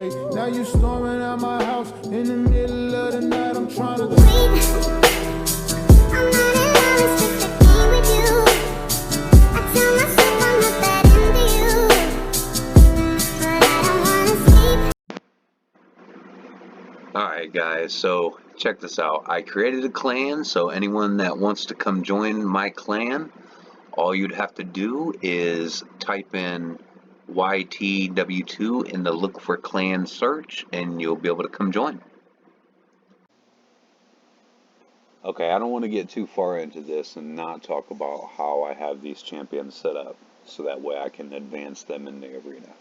Now you storming at my house in the middle of the night. I'm trying to I'm not in love, it's just a game with you. I tell myself I'm not that into you, but I don't wanna sleep. Alright guys, so check this out. I created a clan, so anyone that wants to come join my clan, all you'd have to do is type in YTW2 in the look for clan search and you'll be able to come join. Okay, I don't want to get too far into this and not talk about how I have these champions set up so that way I can advance them in the arena.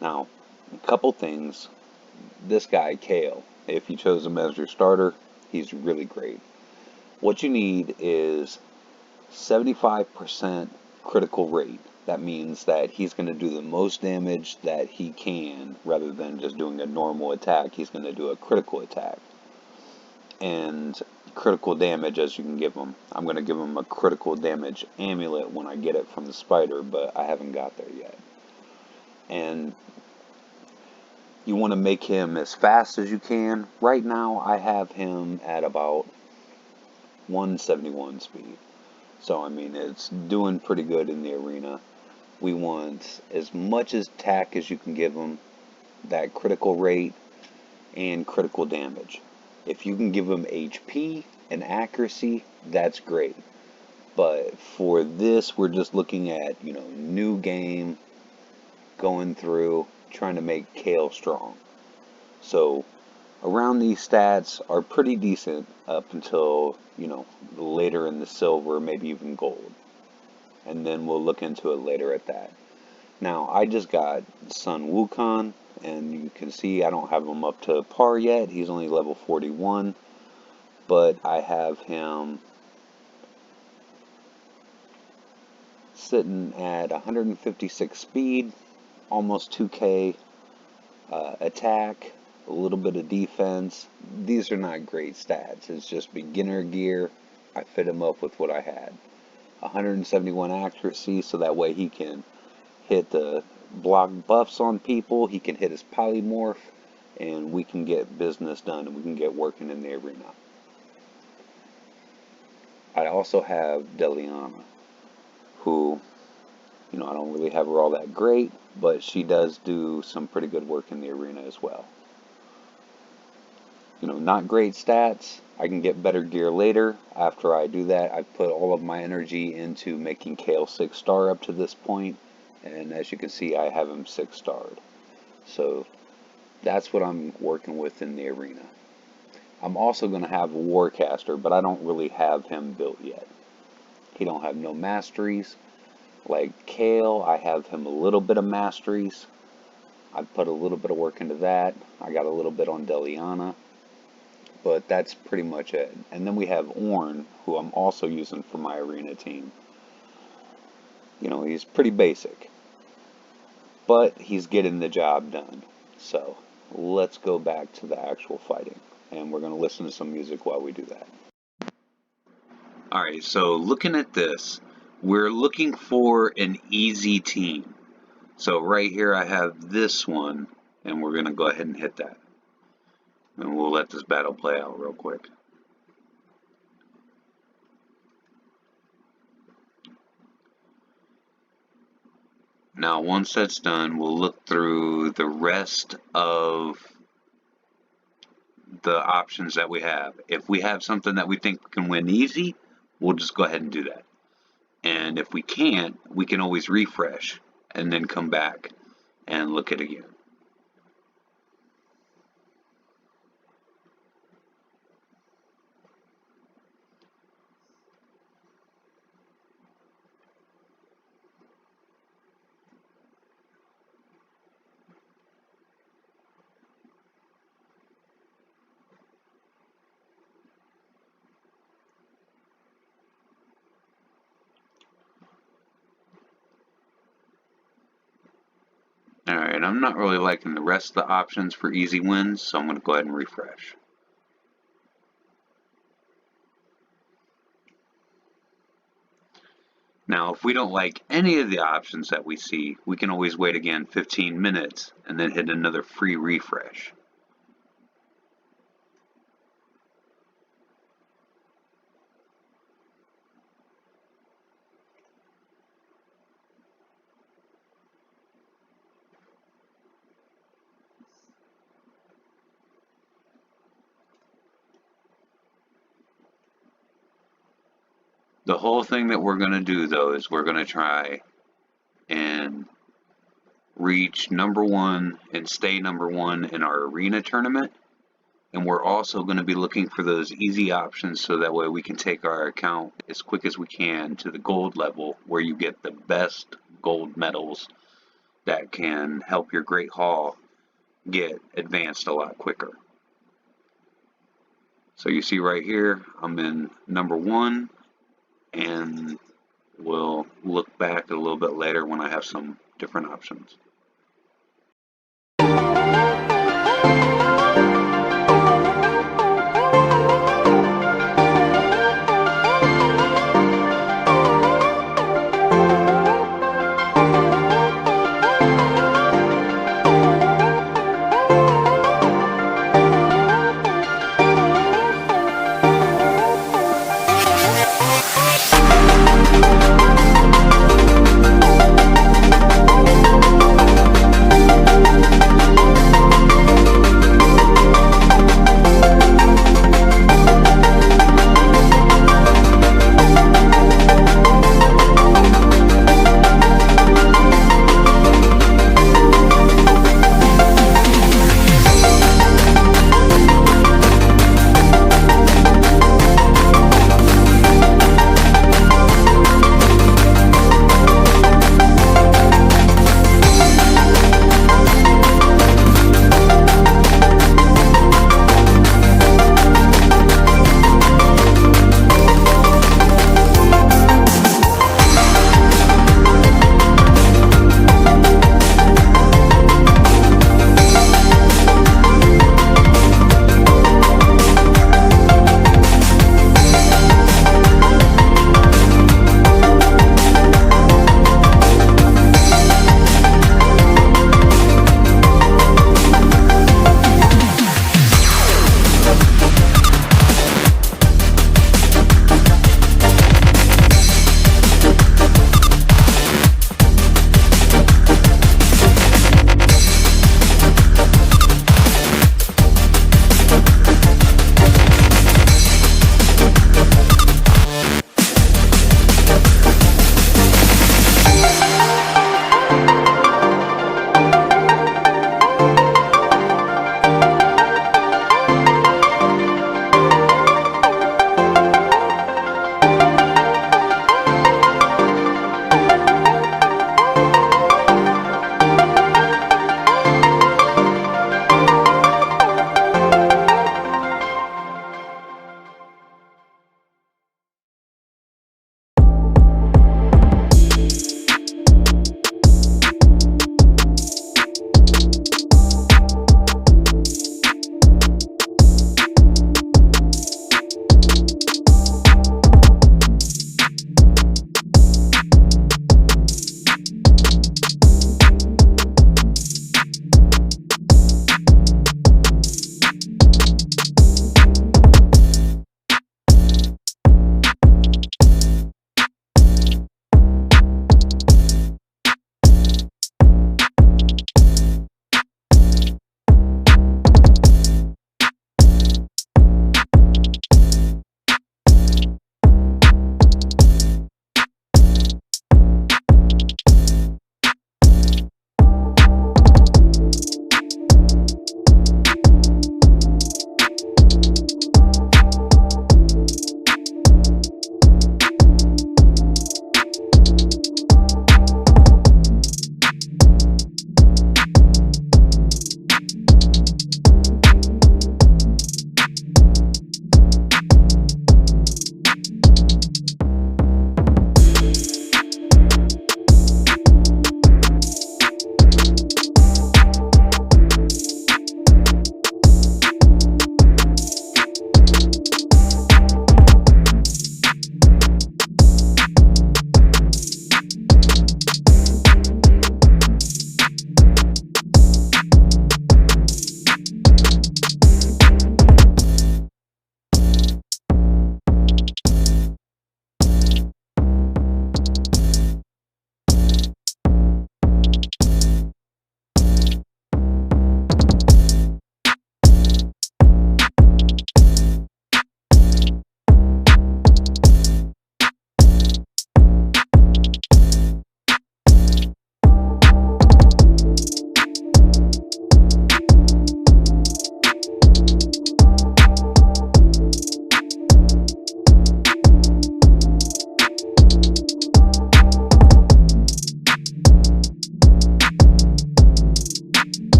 Now, a couple things. This guy, Kale, if you chose him as your starter, he's really great. What you need is 75% critical rate. That means that he's going to do the most damage that he can rather than just doing a normal attack. He's going to do a critical attack. And critical damage as you can give him. I'm going to give him a critical damage amulet when I get it from the spider, but I haven't got there yet. And you want to make him as fast as you can. Right now I have him at about 171 speed. So I mean it's doing pretty good in the arena. We want as much attack as you can give him, that critical rate and critical damage. If you can give him HP and accuracy, that's great. But for this we're just looking at, new game, going through, trying to make Kale strong. So around these stats are pretty decent up until, later in the silver, maybe even gold. And then we'll look into it later at that. Now, I just got Sun Wukong, and you can see I don't have him up to par yet. He's only level 41, but I have him sitting at 156 speed, almost 2k attack, a little bit of defense. These are not great stats. It's just beginner gear. I fit him up with what I had. 171 accuracy, so that way he can hit the block buffs on people. He can hit his polymorph, and we can get business done, and we can get working in the arena. I also have Deliana, who, I don't really have her all that great, but she does do some pretty good work in the arena as well. Not great stats. I can get better gear later. After I do that, I've put all of my energy into making Kale 6-star up to this point, and as you can see, I have him 6-starred. So that's what I'm working with in the arena. I'm also going to have a Warcaster, but I don't really have him built yet. He don't have no masteries. Like Kale, I have him a little bit of masteries. I put a little bit of work into that. I got a little bit on Deliana, but that's pretty much it. And then we have Ornn, who I'm also using for my arena team. He's pretty basic, but he's getting the job done. So let's go back to the actual fighting, and we're going to listen to some music while we do that. Alright, so looking at this, we're looking for an easy team. So right here I have this one, and we're going to go ahead and hit that. And we'll let this battle play out real quick. Now once that's done, we'll look through the rest of the options that we have. If we have something that we think we can win easy, we'll just go ahead and do that. And if we can't, we can always refresh and then come back and look at it again. Alright, I'm not really liking the rest of the options for easy wins, so I'm going to go ahead and refresh. Now, if we don't like any of the options that we see, we can always wait again 15 minutes and then hit another free refresh. The whole thing that we're going to do, though, is we're going to try and reach number one and stay number one in our arena tournament. And we're also going to be looking for those easy options so that way we can take our account as quick as we can to the gold level, where you get the best gold medals that can help your Great Hall get advanced a lot quicker. So you see right here, I'm in number one, and we'll look back a little bit later when I have some different options.